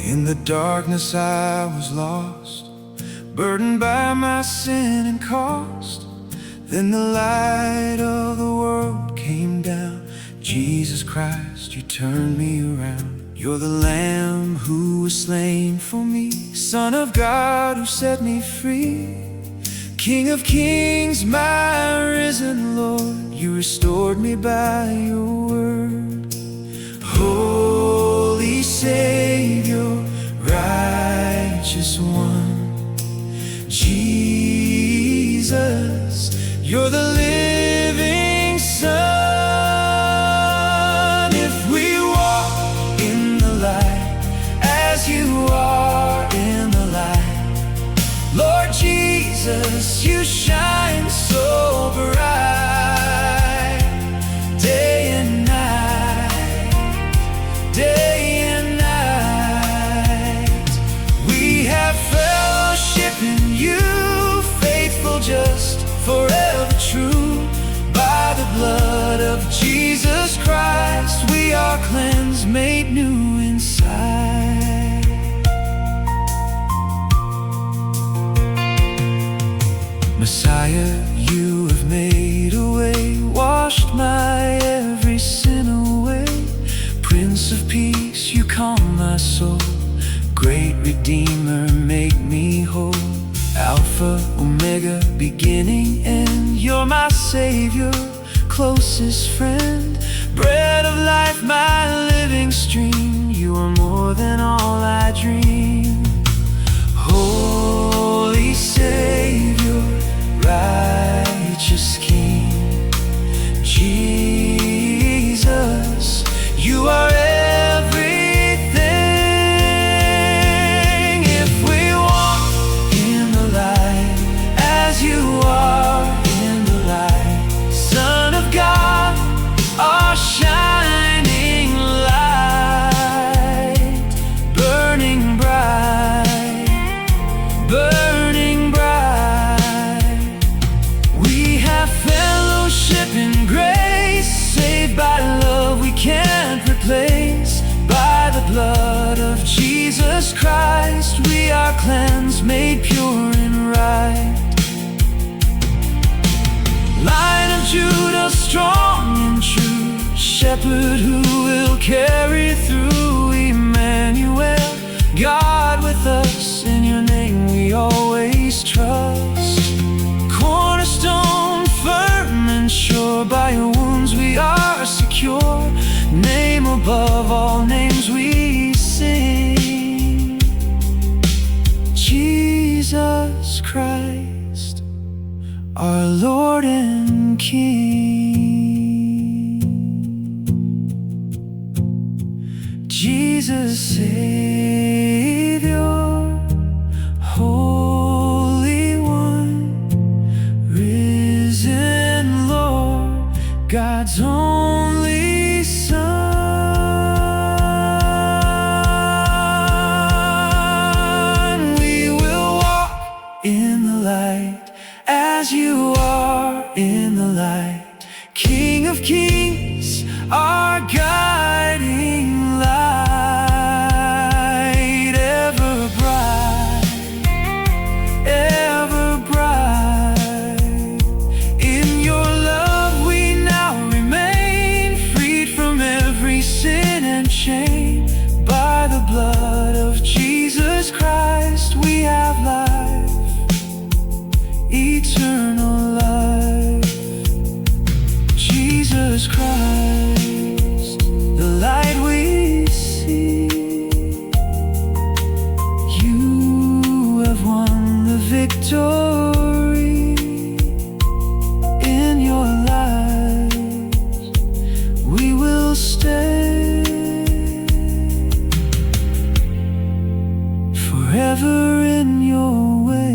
In the darkness I was lost, burdened by my sin and cost. Then the light of the world came down. Jesus Christ, you turned me around. You're the Lamb who was slain for me, Son of God who set me free. King of kings, my risen Lord, you restored me by your word. Holy Savior, righteous one, Jesus, you're the living Son. If we walk in the light as you are in the light, Lord Jesus, you shine so bright, day and night, day and night. We have fellowship in you, faithful, just, forever true. By the blood of Jesus Christ, we are cleansed, made new inside. Messiah, you have made a way, washed my every sin away. Prince of Peace, you calm my soul. Great Redeemer, make me whole. Alpha, Omega, beginning, end. You're my Savior, closest friend. Bread of life, my living stream. You are more than all I dream. Holy Savior, righteous King, Jesus, you are everything. If we walk in the light as you are in the light, Son of God, our shining light, burning bright, burning bright. We have fellowship in grace, saved by love we can't replace. By the blood of Jesus Christ, we are cleansed, made pure and right. Lion of Judah, strong and true, shepherd who will carry through. Emmanuel, God with us, in your name we always trust. Cornerstone, firm and sure, by your wounds we are secure. Name above all names we sing, Jesus Christ, our Lord and King. Jesus, Savior, Holy One, risen Lord, God's only Son. We will walk in the light as you are in the light. King of kings, our guiding light, ever bright, ever bright. In your love we now remain, freed from every sin and shame. By the blood of Jesus Christ we have life, eternal life. Jesus Christ, the light we see. You have won the victory. In your light we will stay, forever in your way.